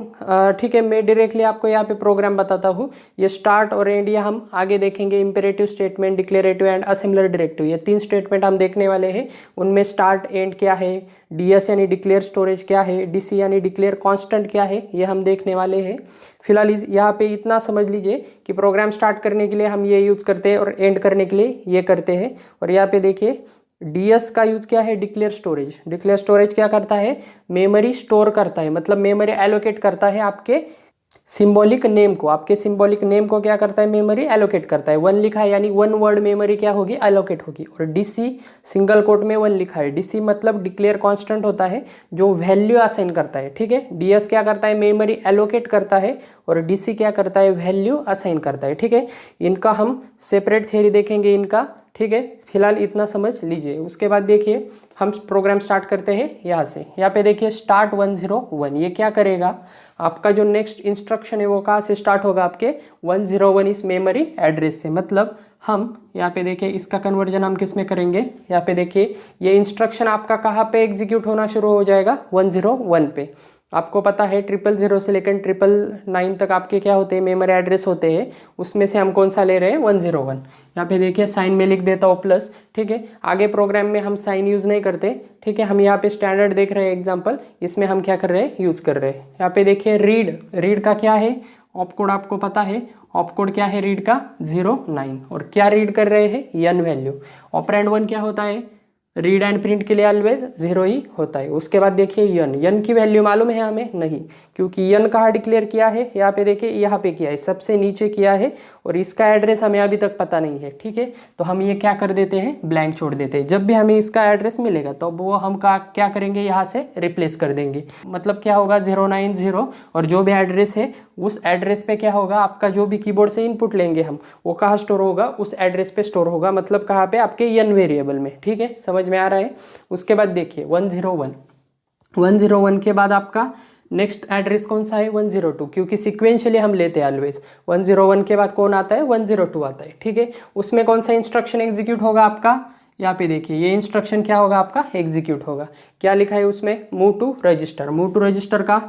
ठीक है, मैं डायरेक्टली आपको यहाँ पे प्रोग्राम बताता हूँ। ये स्टार्ट और एंड ये हम आगे देखेंगे, imperative statement, declarative and assembler directive, ये 3 स्टेटमेंट हम देखने वाले हैं। उनमें स्टार्ट एंड क्या है, डीएस यानी डिक्लेयर स्टोरेज क्या है, डीसी यानी डिक्लेयर कांस्टेंट क्या है, ये हम देखने वाले हैं। फिलहाल यहाँ पे इतना समझ लीजिए कि प्रोग्राम स्टार्ट करने के लिए हम ये यूज़ करते हैं और एंड करने के लिए ये करते हैं। और यहाँ पे देखिए डीएस का यूज क्या है, डिक्लेयर स्टोरेज। डिक्लेयर स्टोरेज क्या करता है, मेमोरी स्टोर करता है, मतलब मेमोरी एलोकेट करता है आपके सिंबॉलिक नेम को, आपके सिंबॉलिक नेम को क्या करता है, मेमोरी एलोकेट करता है। 1 लिखा है यानी 1 वर्ड मेमोरी क्या होगी, एलोकेट होगी। और डीसी सिंगल कोट में 1 लिखा है, डीसी मतलब डिक्लेयर कांस्टेंट होता है जो वैल्यू असाइन करता है। ठीक है, डीएस क्या करता है, मेमोरी एलोकेट करता है, और डीसी क्या करता है, वैल्यू असाइन करता है। ठीक है, इनका हम सेपरेट थ्योरी देखेंगे इनका। ठीक है, फिलहाल इतना समझ लीजिए। उसके बाद देखिए हम प्रोग्राम स्टार्ट करते हैं यहाँ से। यहाँ पे देखिए स्टार्ट 101, ये क्या करेगा, आपका जो नेक्स्ट इंस्ट्रक्शन है वो कहाँ से स्टार्ट होगा, आपके 101 इस मेमोरी एड्रेस से। मतलब हम यहाँ पे देखिए इसका कन्वर्जन हम किस में करेंगे, यहाँ पे देखिए ये इंस्ट्रक्शन आपका कहाँ पे एग्जीक्यूट होना शुरू हो जाएगा, 101 पे। आपको पता है 000 से लेकर 999 तक आपके क्या होते हैं, मेमोरी एड्रेस होते हैं। उसमें से हम कौन सा ले रहे हैं, 101। यहाँ पे देखिए साइन में लिख देता हूँ प्लस। ठीक है, आगे प्रोग्राम में हम साइन यूज़ नहीं करते। ठीक है, हम यहाँ पे स्टैंडर्ड देख रहे हैं एग्जाम्पल, इसमें हम क्या कर रहे हैं, यूज़ कर रहे हैं। यहाँ पे देखिए रीड का क्या है, ऑप कोड आपको पता है, ऑप कोड क्या है रीड का, 09। और क्या रीड कर रहे हैं, यन वैल्यू। ऑपरेंड 1 क्या होता है, रीड एंड प्रिंट के लिए ऑलवेज 0 ही होता है। उसके बाद देखिए यन की वैल्यू मालूम है हमें नहीं, क्योंकि यन कहाँ डिक्लेयर किया है, यहाँ पे देखिए यहाँ पे किया है, सबसे नीचे किया है और इसका एड्रेस हमें अभी तक पता नहीं है। ठीक है, तो हम ये क्या कर देते हैं, ब्लैंक छोड़ देते हैं। जब भी हमें इसका एड्रेस मिलेगा तो वो हम क्या करेंगे, यहाँ से रिप्लेस कर देंगे। मतलब क्या होगा 090 और जो भी एड्रेस है उस एड्रेस पे क्या होगा, आपका जो भी कीबोर्ड से इनपुट लेंगे हम वो कहाँ स्टोर होगा, उस एड्रेस पे स्टोर होगा। मतलब कहाँ पे, आपके यन वेरिएबल में। ठीक है, समझ में आ रहा है। उसके बाद देखिए 101 के बाद आपका नेक्स्ट एड्रेस कौन सा है, 102, क्योंकि सिक्वेंशियली हम लेते हैं ऑलवेज। 101 के बाद कौन आता है, 102 आता है। ठीक है, उसमें कौन सा इंस्ट्रक्शन एग्जीक्यूट होगा आपका, यहाँ पे देखिए ये इंस्ट्रक्शन क्या होगा आपका, एग्जीक्यूट होगा। क्या लिखा है उसमें, move to register. Move to register का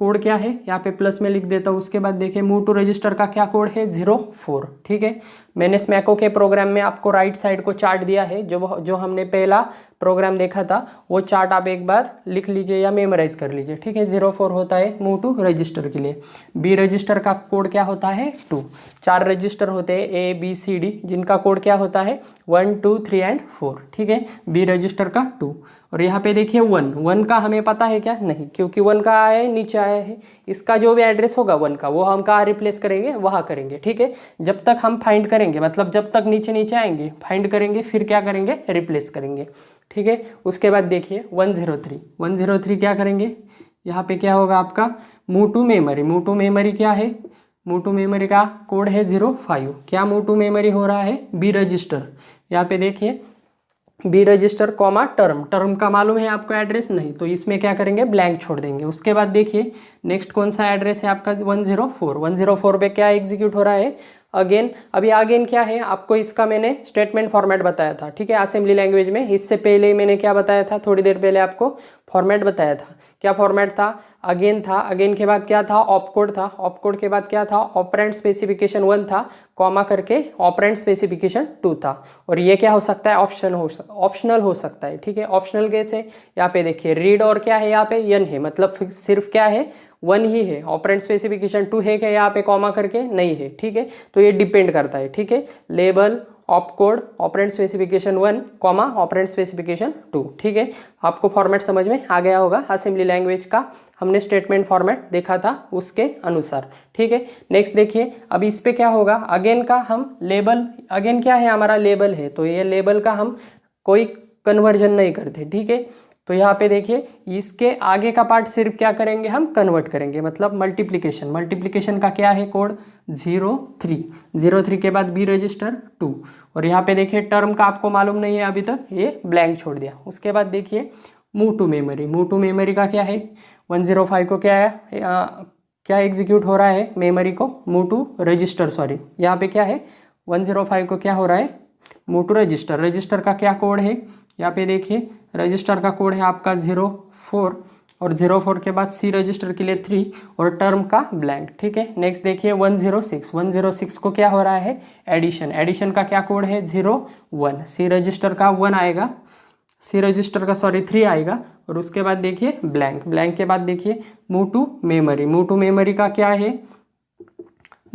कोड क्या है, यहाँ पे प्लस में लिख देता हूँ। उसके बाद देखिए मूव टू रजिस्टर का क्या कोड है, 04। ठीक है, मैंने स्मैको के प्रोग्राम में आपको राइट साइड को चार्ट दिया है, जो हमने पहला प्रोग्राम देखा था वो चार्ट आप एक बार लिख लीजिए या मेमोराइज कर लीजिए। ठीक है, 04 होता है मूव टू रजिस्टर के लिए। बी रजिस्टर का कोड क्या होता है, 2। 4 रजिस्टर होते हैं ABCD, जिनका कोड क्या होता है 1 2 3 एंड 4। ठीक है, बी रजिस्टर का 2। और यहाँ पे देखिए 1 का हमें पता है क्या, नहीं, क्योंकि 1 का आया है, नीचे आया है। इसका जो भी एड्रेस होगा 1 का वो हम कहाँ रिप्लेस करेंगे, वहाँ करेंगे। ठीक है, जब तक हम फाइंड करेंगे, मतलब जब तक नीचे नीचे आएंगे फाइंड करेंगे, फिर क्या करेंगे, रिप्लेस करेंगे। ठीक है, उसके बाद देखिए 103 क्या करेंगे, यहाँ पे क्या होगा आपका move to memory. Move to memory क्या है, मूव टू मेमोरी का कोड है 05। क्या मूव टू मेमोरी हो रहा है, बी रजिस्टर। यहाँ पे देखिए बी रजिस्टर कॉमा टर्म का मालूम है आपको एड्रेस, नहीं, तो इसमें क्या करेंगे, ब्लैंक छोड़ देंगे। उसके बाद देखिए नेक्स्ट कौन सा एड्रेस है आपका, 104 पे क्या एग्जीक्यूट हो रहा है, अगेन। अभी अगेन क्या है, आपको इसका मैंने स्टेटमेंट फॉर्मेट बताया था। ठीक है, असेंबली लैंग्वेज में। इससे पहले मैंने क्या बताया था, थोड़ी देर पहले आपको फॉर्मेट बताया था। क्या फॉर्मेट था, अगेन था। अगेन के बाद क्या था, ऑपकोड था। ऑपकोड के बाद क्या था, ऑपरेंड स्पेसिफिकेशन 1 था, कॉमा करके ऑपरेंड स्पेसिफिकेशन 2 था। और ये क्या हो सकता है, ऑप्शनल हो सकता है। ठीक है, ऑप्शनल कैसे, यहाँ पे देखिए रीड और क्या है, यहाँ पे यन है, मतलब सिर्फ क्या है, 1 ही है। ऑपरेंड स्पेसिफिकेशन 2 है क्या, यहाँ पे कॉमा करके नहीं है। ठीक है, तो ये डिपेंड करता है। ठीक है, label opcode operand specification 1 comma operand specification 2। ठीक है, आपको फॉर्मेट समझ में आ गया होगा। असेंबली लैंग्वेज का हमने स्टेटमेंट फॉर्मेट देखा था उसके अनुसार। ठीक है, नेक्स्ट देखिए अब इस पे क्या होगा, अगेन का हम लेबल, अगेन क्या है हमारा, लेबल है, तो ये लेबल का हम कोई कन्वर्जन नहीं करते। ठीक है, तो यहाँ पे देखिए इसके आगे का पार्ट सिर्फ क्या करेंगे, हम कन्वर्ट करेंगे, मतलब मल्टीप्लिकेशन का क्या है कोड, 03 के बाद बी रजिस्टर 2। और यहाँ पे देखिए टर्म का आपको मालूम नहीं है अभी तक, ये ब्लैंक छोड़ दिया। उसके बाद देखिए मूव टू मेमोरी का क्या है, 105 को क्या है, क्या एग्जीक्यूट हो रहा है मेमोरी को, मूव टू रजिस्टर, सॉरी यहाँ पे क्या है 105 को क्या हो रहा है, मूव टू रजिस्टर का क्या कोड है, यहाँ पे देखिए रजिस्टर का कोड है आपका 04 और 04 के बाद सी रजिस्टर के लिए 3 और टर्म का ब्लैंक। ठीक है, नेक्स्ट देखिए 106 को क्या हो रहा है, एडिशन का क्या कोड है 01। सी रजिस्टर का 1 आएगा, सी रजिस्टर का 3 आएगा। और उसके बाद देखिए ब्लैंक के बाद देखिए मूव टू मेमोरी का क्या है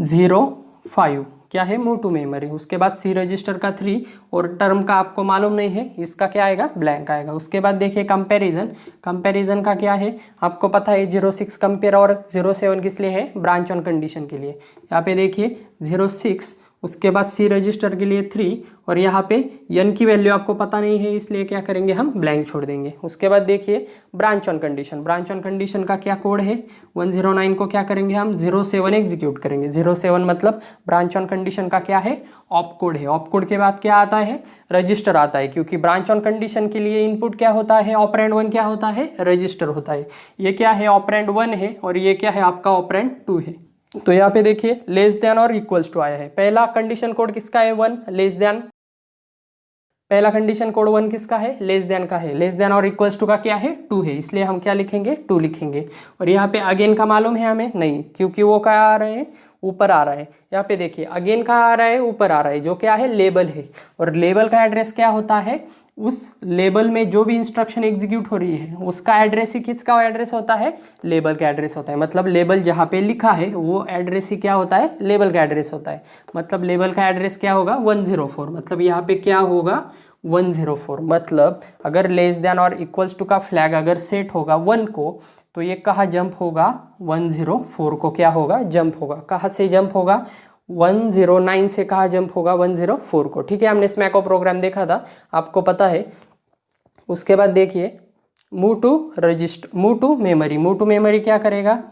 05, क्या है मूव टू मेमोरी। उसके बाद सी रजिस्टर का 3 और टर्म का आपको मालूम नहीं है, इसका क्या आएगा, ब्लैंक आएगा। उसके बाद देखिए कंपैरिजन का क्या है, आपको पता है 06 कंपेयर और 07 किस लिए है, ब्रांच ऑन कंडीशन के लिए। यहाँ पे देखिए 06, उसके बाद सी रजिस्टर के लिए 3 और यहाँ पे यन की वैल्यू आपको पता नहीं है, इसलिए क्या करेंगे, हम ब्लैंक छोड़ देंगे। उसके बाद देखिए ब्रांच ऑन कंडीशन का क्या कोड है, 109 को क्या करेंगे, हम 07 एग्जीक्यूट करेंगे। 07 मतलब ब्रांच ऑन कंडीशन का क्या है, ऑपकोड है। ऑपकोड के बाद क्या आता है, रजिस्टर आता है, क्योंकि ब्रांच ऑन कंडीशन के लिए इनपुट क्या होता है, ऑपरेंड 1 क्या होता है, रजिस्टर होता है। ये क्या है, ऑपरेंड 1 है और ये क्या है आपका ऑपरेंड 2 है। तो यहाँ पे देखिए लेस देन और इक्वल्स टू आया है। पहला कंडीशन कोड किसका है, 1, लेस देन। पहला कंडीशन कोड 1 किसका है, लेस देन का है। लेस देन और इक्वल्स टू का क्या है, 2 है, इसलिए हम क्या लिखेंगे, 2 लिखेंगे। और यहाँ पे अगेन का मालूम है हमें नहीं, क्योंकि वो क्या आ रहे हैं, ऊपर आ रहा है। यहाँ पे देखिए अगेन कहाँ आ रहा है, ऊपर आ रहा है, जो क्या है, लेबल है। और लेबल का एड्रेस क्या होता है, उस लेबल में जो भी इंस्ट्रक्शन एग्जीक्यूट हो रही है उसका एड्रेस ही किसका एड्रेस होता है, लेबल का एड्रेस होता है। मतलब लेबल जहाँ पे लिखा है वो एड्रेस ही क्या होता है, लेबल का एड्रेस होता है। मतलब लेबल का एड्रेस क्या होगा, 104, मतलब यहाँ पे क्या होगा 104। मतलब अगर लेस देन और इक्वल्स टू का फ्लैग अगर सेट होगा 1 को, तो ये कहाँ जंप होगा, 104 को क्या होगा, जंप होगा। कहाँ से जंप होगा, 109 से कहाँ जंप होगा, 104 को। ठीक है, हमने स्मैको प्रोग्राम देखा था, आपको पता है। उसके बाद देखिए move to register, move to memory. Move to memory क्या करेगा,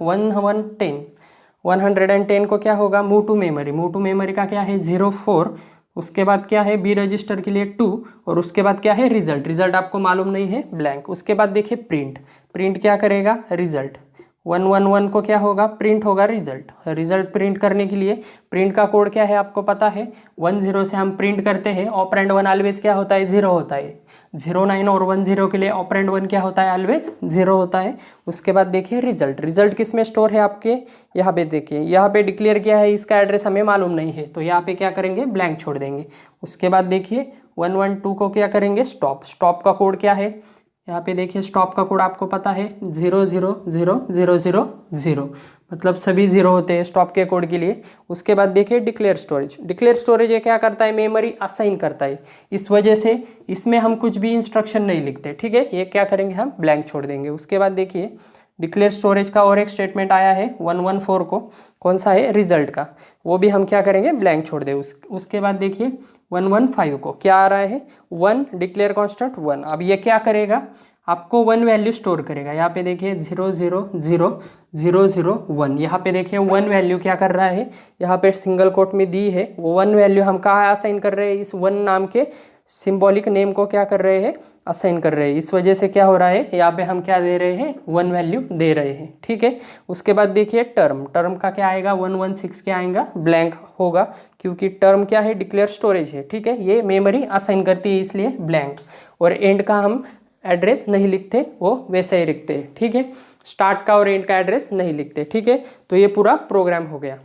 110 को क्या होगा, move to memory. Move to memory का क्या है, 04। उसके बाद क्या है, बी रजिस्टर के लिए 2, और उसके बाद क्या है, रिजल्ट। रिजल्ट आपको मालूम नहीं है, ब्लैंक। उसके बाद देखिए प्रिंट। प्रिंट क्या करेगा, रिजल्ट। 111 को क्या होगा, प्रिंट होगा रिजल्ट। रिजल्ट प्रिंट करने के लिए प्रिंट का कोड क्या है आपको पता है, 10 से हम प्रिंट करते हैं। ऑपरेंड 1 ऑलवेज क्या होता है, 0 होता है। 09 और 10 के लिए ऑपरेंड 1 क्या होता है, ऑलवेज 0 होता है। उसके बाद देखिए रिजल्ट। रिजल्ट किस में स्टोर है आपके, यहाँ पे देखिए, यहाँ पे डिक्लेयर किया है, इसका एड्रेस हमें मालूम नहीं है, तो यहाँ पे क्या करेंगे, ब्लैंक छोड़ देंगे। उसके बाद देखिए 112 को क्या करेंगे, स्टॉप। स्टॉप का कोड क्या है, यहाँ पे देखिए स्टॉप का कोड आपको पता है, 0000000, मतलब सभी 0 होते हैं स्टॉप के कोड के लिए। उसके बाद देखिए डिक्लेयर स्टोरेज। डिक्लेयर स्टोरेज ये क्या करता है, मेमोरी असाइन करता है। इस वजह से इसमें हम कुछ भी इंस्ट्रक्शन नहीं लिखते। ठीक है, ये क्या करेंगे, हम ब्लैंक छोड़ देंगे। उसके बाद देखिए डिक्लेयर स्टोरेज का और एक स्टेटमेंट आया है 114 को, कौन सा है, रिजल्ट का, वो भी हम क्या करेंगे, ब्लैंक छोड़ दे। उसके बाद देखिए 115 को क्या आ रहा है, 1 डिक्लेयर कॉन्स्टेंट 1। अब ये क्या करेगा, आपको 1 वैल्यू स्टोर करेगा। यहाँ पे देखिए 000001, यहाँ पे देखिए 1 वैल्यू क्या कर रहा है, यहाँ पे सिंगल कोट में दी है, वो 1 वैल्यू हम कहाँ असाइन कर रहे हैं, इस 1 नाम के सिंबॉलिक नेम को क्या कर रहे हैं, असाइन कर रहे हैं। इस वजह से क्या हो रहा है, यहाँ पे हम क्या दे रहे हैं, 1 वैल्यू दे रहे हैं। ठीक है, उसके बाद देखिए टर्म। टर्म का क्या आएगा, 116 क्या आएगा, ब्लैंक होगा, क्योंकि टर्म क्या है, डिक्लेयर स्टोरेज है। ठीक है, ये मेमोरी असाइन करती है, इसलिए ब्लैंक। और एंड का हम एड्रेस नहीं लिखते, वो वैसे ही लिखते हैं। ठीक है, स्टार्ट का और एंड का एड्रेस नहीं लिखते। ठीक है, तो ये पूरा प्रोग्राम हो गया।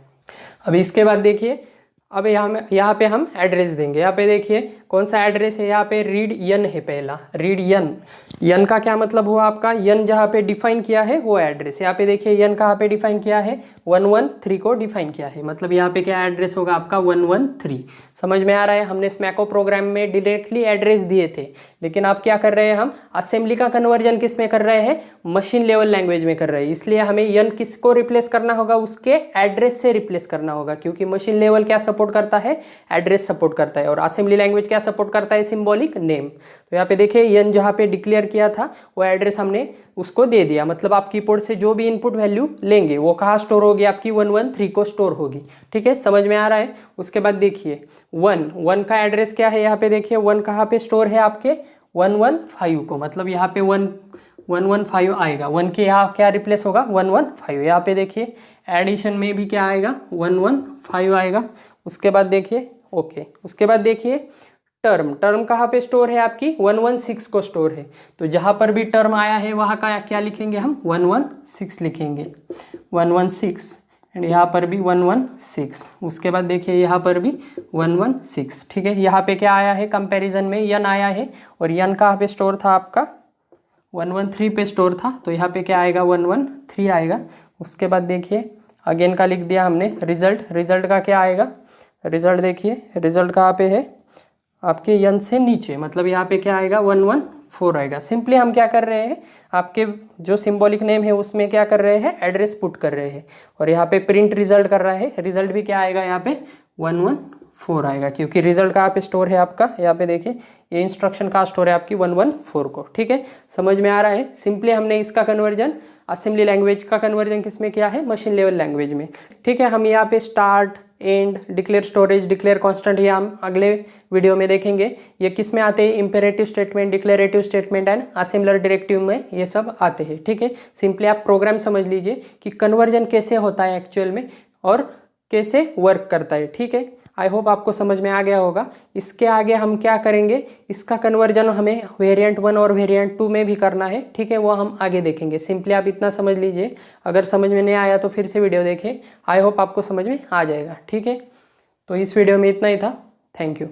अब इसके बाद देखिए, अब यहाँ पे हम एड्रेस देंगे। यहाँ पे देखिए कौन सा एड्रेस है, यहाँ पे रीड यन है पहला, रीड यन। यन का क्या मतलब हुआ आपका, यन जहाँ पे डिफाइन किया है वो एड्रेस। यहाँ पे देखिए यन कहाँ पे डिफाइन किया है, 113 को डिफाइन किया है, मतलब यहाँ पे क्या एड्रेस होगा आपका, 113। समझ में आ रहा है, हमने स्मैको प्रोग्राम में डायरेक्टली एड्रेस दिए थे, लेकिन आप क्या कर रहे हैं, हम असेंबली का कन्वर्जन किस में कर रहे हैं, मशीन लेवल लैंग्वेज में कर रहे हैं। इसलिए हमें यन किसको रिप्लेस करना होगा, उसके एड्रेस से रिप्लेस करना होगा, क्योंकि मशीन लेवल क्या सपोर्ट करता है, एड्रेस सपोर्ट करता है, और असेंबली लैंग्वेज क्या सपोर्ट करता है, सिंबॉलिक नेम। तो यहाँ पे देखिए यन जहाँ पे डिक्लेयर किया था वो एड्रेस हमने उसको दे दिया, मतलब आप कीबोर्ड से जो भी इनपुट वैल्यू लेंगे वो कहाँ स्टोर होगी, आपकी 113 को स्टोर होगी। ठीक है, समझ में आ रहा है। उसके बाद देखिए 1 का एड्रेस क्या है, यहाँ पे देखिए 1 कहाँ पे स्टोर है आपके, 115 को, मतलब यहाँ पे 115 आएगा। 1 के यहाँ क्या रिप्लेस होगा, 115। यहाँ पे देखिए एडिशन में भी क्या आएगा, 115 आएगा। उसके बाद देखिए ओके, उसके बाद देखिए टर्म। टर्म कहाँ पे स्टोर है आपकी, 116 को स्टोर है, तो जहाँ पर भी टर्म आया है वहाँ का क्या लिखेंगे हम, 116 लिखेंगे, 116। एंड यहाँ पर भी 116। उसके बाद देखिए यहाँ पर भी 116। ठीक है, यहाँ पे क्या आया है, कंपैरिजन में यन आया है, और यन कहाँ पे स्टोर था आपका, 113 पे स्टोर था, तो यहाँ पे क्या आएगा, 113 आएगा। उसके बाद देखिए अगेन का लिख दिया हमने रिजल्ट। रिजल्ट का क्या आएगा, रिजल्ट देखिए, रिजल्ट कहाँ पे है आपके, यन से नीचे, मतलब यहाँ पे क्या आएगा, 114 आएगा। सिंपली हम क्या कर रहे हैं, आपके जो सिंबॉलिक नेम है उसमें क्या कर रहे हैं, एड्रेस पुट कर रहे हैं, और यहाँ पे प्रिंट रिजल्ट कर रहा है। रिजल्ट भी क्या आएगा, यहाँ पे 114 आएगा, क्योंकि रिजल्ट कहाँ पे स्टोर है आपका, यहाँ पे देखिए ये इंस्ट्रक्शन कहाँ स्टोर है आपकी, 114 को। ठीक है, समझ में आ रहा है। सिंपली हमने इसका कन्वर्जन असेंबली लैंग्वेज का कन्वर्जन किस में किया है, मशीन लेवल लैंग्वेज में। ठीक है, हम यहाँ पे start, and, declare storage, declare constant, ये हम अगले वीडियो में देखेंगे। ये किस में आते हैं, imperative statement, declarative statement and assembler directive में ये सब आते हैं। ठीक है, सिंपली आप प्रोग्राम समझ लीजिए कि कन्वर्जन कैसे होता है एक्चुअल में और कैसे वर्क करता है। ठीक है, आई होप आपको समझ में आ गया होगा। इसके आगे हम क्या करेंगे, इसका कन्वर्जन हमें वेरिएंट 1 और वेरिएंट 2 में भी करना है। ठीक है, वो हम आगे देखेंगे। सिंपली आप इतना समझ लीजिए, अगर समझ में नहीं आया तो फिर से वीडियो देखें, आई होप आपको समझ में आ जाएगा। ठीक है, तो इस वीडियो में इतना ही था। Thank you.